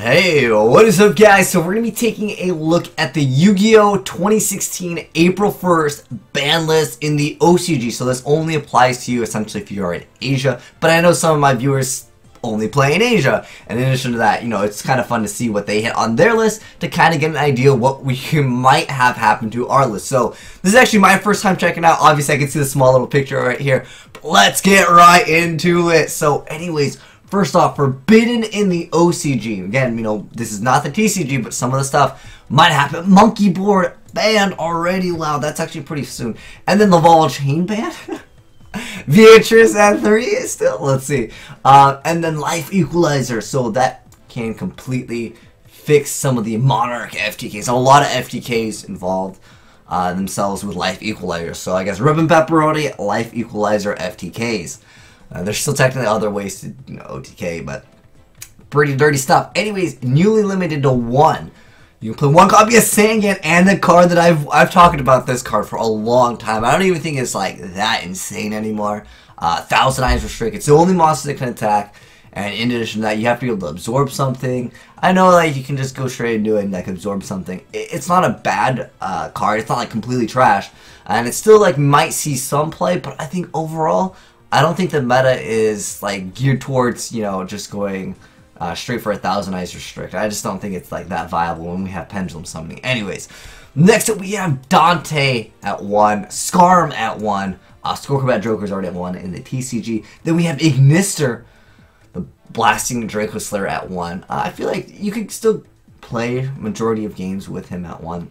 Hey, what is up guys? So we're going to be taking a look at the Yu-Gi-Oh! 2016 April 1st ban list in the OCG. So this only applies to you essentially if you are in Asia, but I know some of my viewers only play in Asia. And in addition to that, you know, it's kind of fun to see what they hit on their list to kind of get an idea what we might have happened to our list. So this is actually my first time checking out. Obviously I can see the small little picture right here, but let's get right into it. So anyways, first off, forbidden in the OCG. Again, you know, this is not the TCG, but some of the stuff might happen. Monkey board banned already. Wow, that's actually pretty soon. And then the Vol chain ban. Beatrice at 3 still. Let's see. And then Life Equalizer. So that can completely fix some of the Monarch FTKs. A lot of FTKs involved themselves with Life Equalizer. So I guess Ribbon Pepperoni, Life Equalizer FTKs. There's still technically other ways to, you know, OTK, but pretty dirty stuff. Anyways, newly limited to 1. You can play 1 copy of SANGAN and the card that I've talked about this card for a long time. I don't even think it's like that insane anymore. 1,000 eyes restrict. It's the only monster that can attack, and in addition to that, you have to be able to absorb something. I know like you can just go straight into it and like absorb something. It's not a bad card. It's not like completely trash, and it still like might see some play, but I think overall, I don't think the meta is like geared towards, you know, just going straight for 1,000 eyes restrict. I just don't think it's like that viable when we have pendulum summoning. Anyways, next up we have Dante at 1, Scarm at 1, Scorcombat Joker's already at 1 in the TCG. Then we have Ignister, the Blasting Draco Slayer at 1. I feel like you could still play majority of games with him at 1.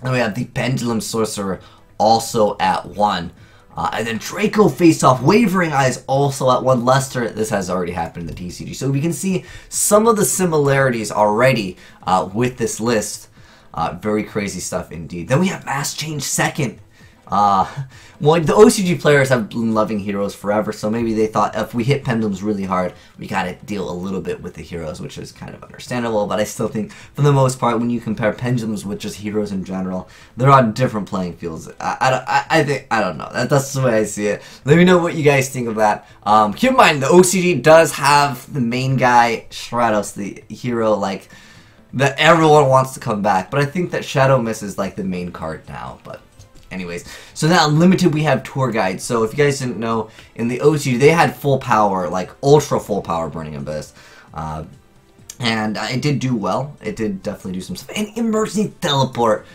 Then we have the Pendulum Sorcerer also at 1. And then Draco Face Off, Wavering Eyes also at 1. Lester, this has already happened in the TCG. So we can see some of the similarities already with this list. Very crazy stuff indeed. Then we have Mass Change 2nd. Well, the OCG players have been loving heroes forever, so maybe they thought if we hit pendulums really hard, we gotta deal a little bit with the heroes, which is kind of understandable, but I still think, for the most part, when you compare pendulums with just heroes in general, they're on different playing fields. I don't know. That's the way I see it. Let me know what you guys think of that. Keep in mind, the OCG does have the main guy, Stratos, the hero, like, that everyone wants to come back, but I think that Shadow Mist is, like, the main card now, but anyways, so now limited we have Tour Guide. So if you guys didn't know, in the OCG they had full power, like ultra full power Burning Abyss, and it did do well. It did definitely do some stuff. And Emergency Teleport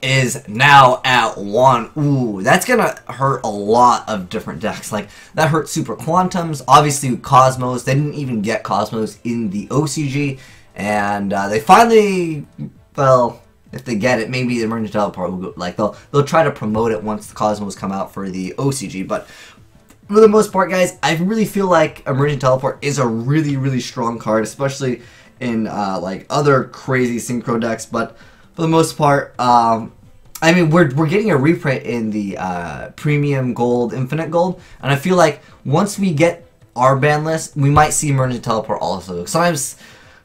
is now at 1. Ooh, that's gonna hurt a lot of different decks. Like that hurt Super Quantums, obviously Cosmos. They didn't even get Cosmos in the OCG, and they finally, well, if they get it, maybe the Emergency Teleport will go, like they'll try to promote it once the Cosmos come out for the OCG. But for the most part, guys, I really feel like Emergency Teleport is a really strong card, especially in like other crazy synchro decks. But for the most part, I mean we're getting a reprint in the Premium Gold, Infinite Gold, and I feel like once we get our ban list, we might see Emergency Teleport also. Sometimes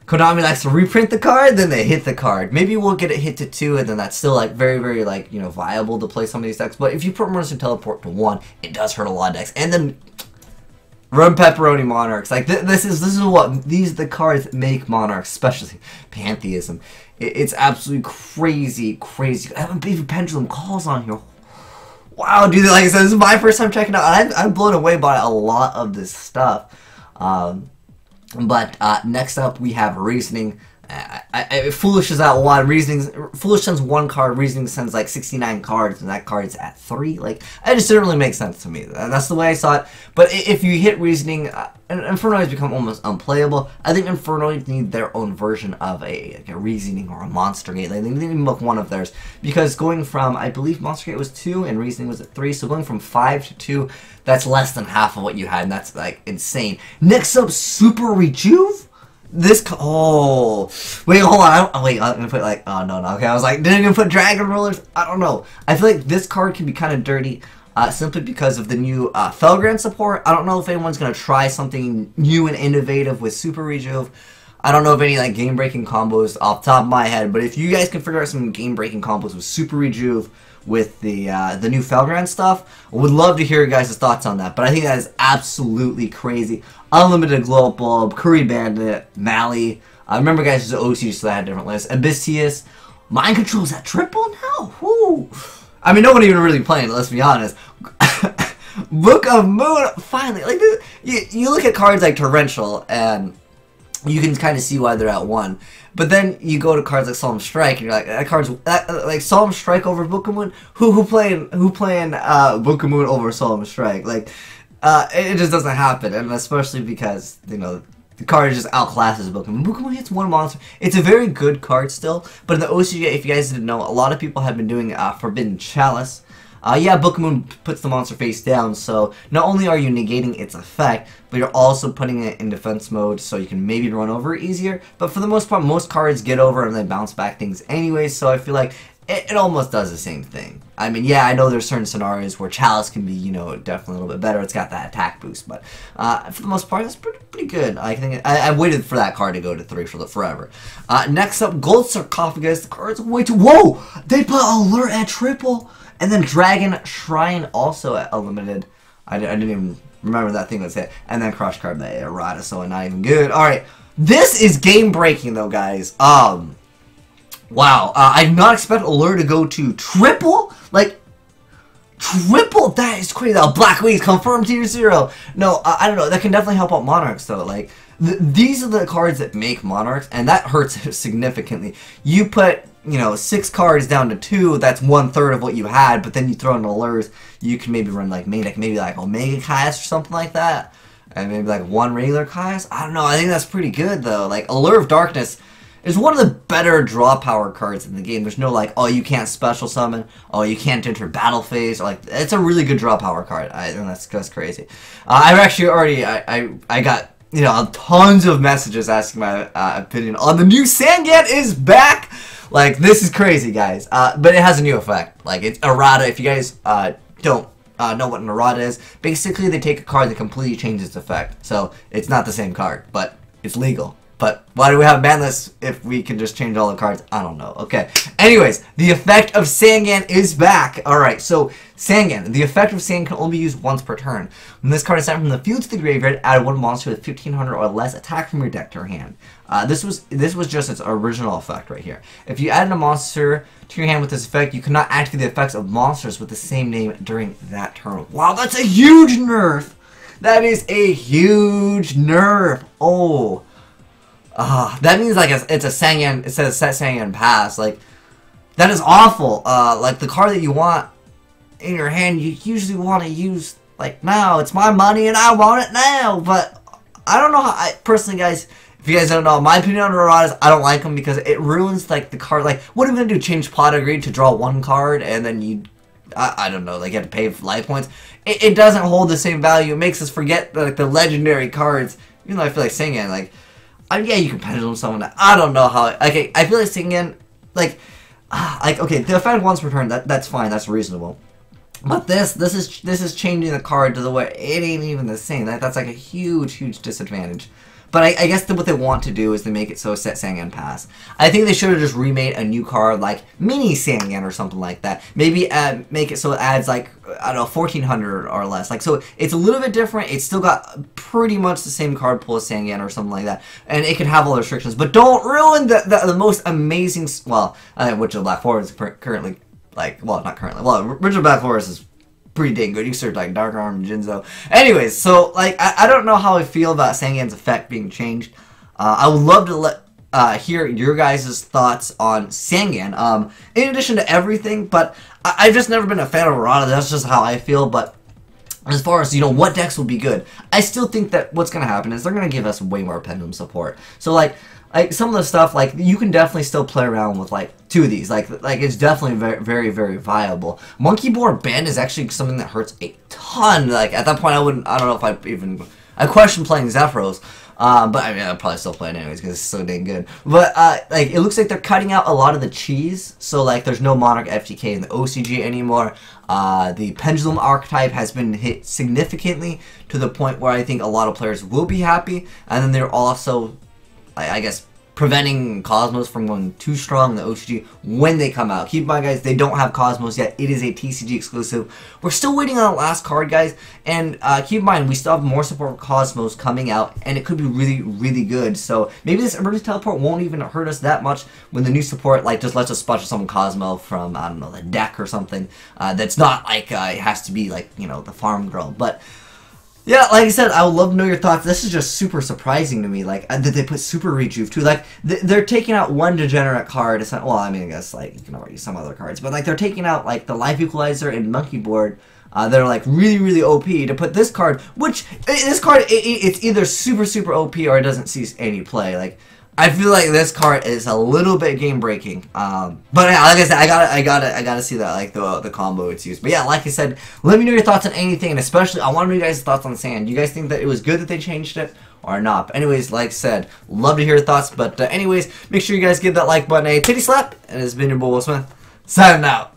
Konami likes to reprint the card, then they hit the card. Maybe we'll get it hit to 2, and then that's still like very like, you know, viable to play some of these decks. But if you put Emergency Teleport to 1, it does hurt a lot of decks. And then Run Pepperoni Monarchs, like this is what the cards make Monarchs, especially Pantheism. It's absolutely crazy. I have a Baby Pendulum Calls on here. Wow, dude! Like I said, this is my first time checking it out. I'm blown away by a lot of this stuff. But next up we have Reasoning. Foolish is at 1. Foolish sends 1 card. Reasoning sends like 69 cards, and that card's at 3. Like, it just didn't really make sense to me. That's the way I saw it. But if you hit Reasoning, Inferno has become almost unplayable. I think Inferno need their own version of like a Reasoning or a Monster Gate. Like, they need to book one of theirs, because going from, I believe Monster Gate was 2 and Reasoning was at 3, so going from 5 to 2, that's less than half of what you had, and that's like insane. Next up, Super Rejuve. Oh, wait, hold on. I'm gonna put like, oh no, okay. I was like, did I gonna put Dragon Rollers? I don't know. I feel like this card can be kind of dirty, simply because of the new Felgrand support. I don't know if anyone's gonna try something new and innovative with Super Rejuve. I don't know of any like game-breaking combos off the top of my head, but if you guys can figure out some game-breaking combos with Super Rejuve, with the new Felgrand stuff, I would love to hear your guys' thoughts on that. But I think that is absolutely crazy. Unlimited Glow Bulb, Curry Bandit, Mally, Remember, guys, there's OCG, so they had different lists. Abyssius, Mind Control's at triple now? Whoo! I mean, nobody even really playing it, let's be honest. Book of Moon, finally. Like, you look at cards like Torrential, and you can kind of see why they're at 1. But then you go to cards like Solemn Strike, and you're like, that card's like Solemn Strike over Book of Moon. Who playing Book of Moon over Solemn Strike? Like, it just doesn't happen, and especially because the card just outclasses Book of Moon. Book of Moon hits 1 monster. It's a very good card still, but in the OCG, if you guys didn't know, a lot of people have been doing Forbidden Chalice. Yeah, Book of Moon puts the monster face down, so not only are you negating its effect, but you're also putting it in defense mode so you can maybe run over it easier. But for the most part, most cards get over and then bounce back things anyway, so I feel like it almost does the same thing. I mean, yeah, I know there's certain scenarios where Chalice can be, definitely a little bit better. It's got that attack boost, but for the most part, it's pretty good. I think I waited for that card to go to 3 for forever. Next up, Goldsarcophagus. The card's way too... Whoa! They put Alert at triple! And then Dragon Shrine also at unlimited. I didn't even remember that thing was hit. And then Crush Card by Hirata, so not even good. Alright, this is game breaking though, guys. Wow, I did not expect Alert to go to triple? Like, triple? That is crazy. Black Wings confirmed tier 0. No, I don't know. That can definitely help out Monarchs though. Like, these are the cards that make Monarchs, and that hurts significantly. You put... 6 cards down to 2, that's 1/3 of what you had, but then you throw in Alert, you can maybe run like maybe like Omega Caius or something like that, and maybe like 1 regular Caius. I don't know, I think that's pretty good though. Like, Allure of Darkness is one of the better draw power cards in the game. There's no like, oh, you can't special summon, oh, you can't enter battle phase, or like, it's a really good draw power card. I think that's crazy. I've actually already, I got, tons of messages asking my opinion on the new SANGAN is back. Like, this is crazy, guys. But it has a new effect. Like, it's Hirata. If you guys don't know what an Hirata is, basically they take a card that completely changes its effect. So, it's not the same card, but it's legal. But why do we have ban lists if we can just change all the cards? I don't know. Okay. Anyways, the effect of SANGAN is back. Alright, so SANGAN. The effect of SANGAN can only be used once per turn. When this card is sent from the field to the graveyard, add 1 monster with 1500 or less attack from your deck to your hand. This was just its original effect right here. If you add a monster to your hand with this effect, you cannot activate the effects of monsters with the same name during that turn. Wow, that's a huge nerf! That is a huge nerf! Oh. That means like it's a SANGAN, it says set SANGAN pass. Like, that is awful. Like, the card that you want in your hand, you usually want to use, like, now. It's my money and I want it now. But I don't know how, personally, guys, if you guys don't know, my opinion on Hirata is I don't like them because it ruins, like, the card. Like, what are we going to do? Change pot agreed to draw 1 card and then you, I don't know, like, you have to pay life points. It doesn't hold the same value. It makes us forget, like, the legendary cards. Even though I feel like SANGAN, like, yeah, you can pendulum someone. I don't know how. Okay, I feel like SANGAN, like, okay, the effect once per turn. That's fine. That's reasonable. But this is changing the card to the way it ain't even the same. That's like a huge disadvantage. But I guess what they want to do is to make it so set SANGAN pass. I think they should have just remade a new card like Mini SANGAN or something like that. Maybe make it so it adds like, I don't know, 1400 or less. Like, so it's a little bit different. It's still got pretty much the same card pool as SANGAN or something like that. And it can have all the restrictions. But don't ruin the most amazing, well, which of Black Forest is currently, like, well, not currently. Well, Original Black Forest is pretty dang good. You search like Dark Arm, Jinzo. Anyways, so like I don't know how I feel about SANGAN's effect being changed. I would love to hear your guys' thoughts on SANGAN. In addition to everything, but I've just never been a fan of Hirata. That's just how I feel. But as far as, what decks will be good, I still think that what's gonna happen is they're gonna give us way more pendulum support. So like some of the stuff, like, you can definitely still play around with, like, 2 of these. Like it's definitely very viable. Monkey Board Band is actually something that hurts a ton. Like, at that point, I don't know if I question playing Zephyros. But I mean, I'll probably still play it anyways because it's so dang good. But, like, it looks like they're cutting out a lot of the cheese. So, like, there's no Monarch FTK in the OCG anymore. The Pendulum archetype has been hit significantly to the point where I think a lot of players will be happy. And then they're also, I guess, preventing Cosmos from going too strong in the OCG when they come out. Keep in mind, guys, they don't have Cosmos yet. It is a TCG exclusive. We're still waiting on the last card, guys, and keep in mind, we still have more support for Cosmos coming out, and it could be really, really good. So maybe this emergency teleport won't even hurt us that much when the new support, like, just lets us special summon Cosmo from, I don't know, the deck or something. That's not, like, it has to be, like, you know, the farm girl, but... yeah, like I said, I would love to know your thoughts. This is just super surprising to me, like, that they put Super Rejuve, too. Like, they're taking out one degenerate card. It's not, well, I mean, I guess, like, you can already use some other cards. But, like, they're taking out, like, the Life Equalizer and Monkey Board that are, like, really, really OP to put this card, which, this card, it's either super, super OP or it doesn't see any play. Like, I feel like this card is a little bit game breaking, but yeah, like I said, I gotta see that, like the combo it's used. But yeah, like I said, let me know your thoughts on anything, and especially I want to know you guys' thoughts on SANGAN. Do you guys think that it was good that they changed it or not? But anyways, like I said, love to hear your thoughts. But anyways, make sure you guys give that like button a titty slap. And it's been your boy Will Smith, signing out.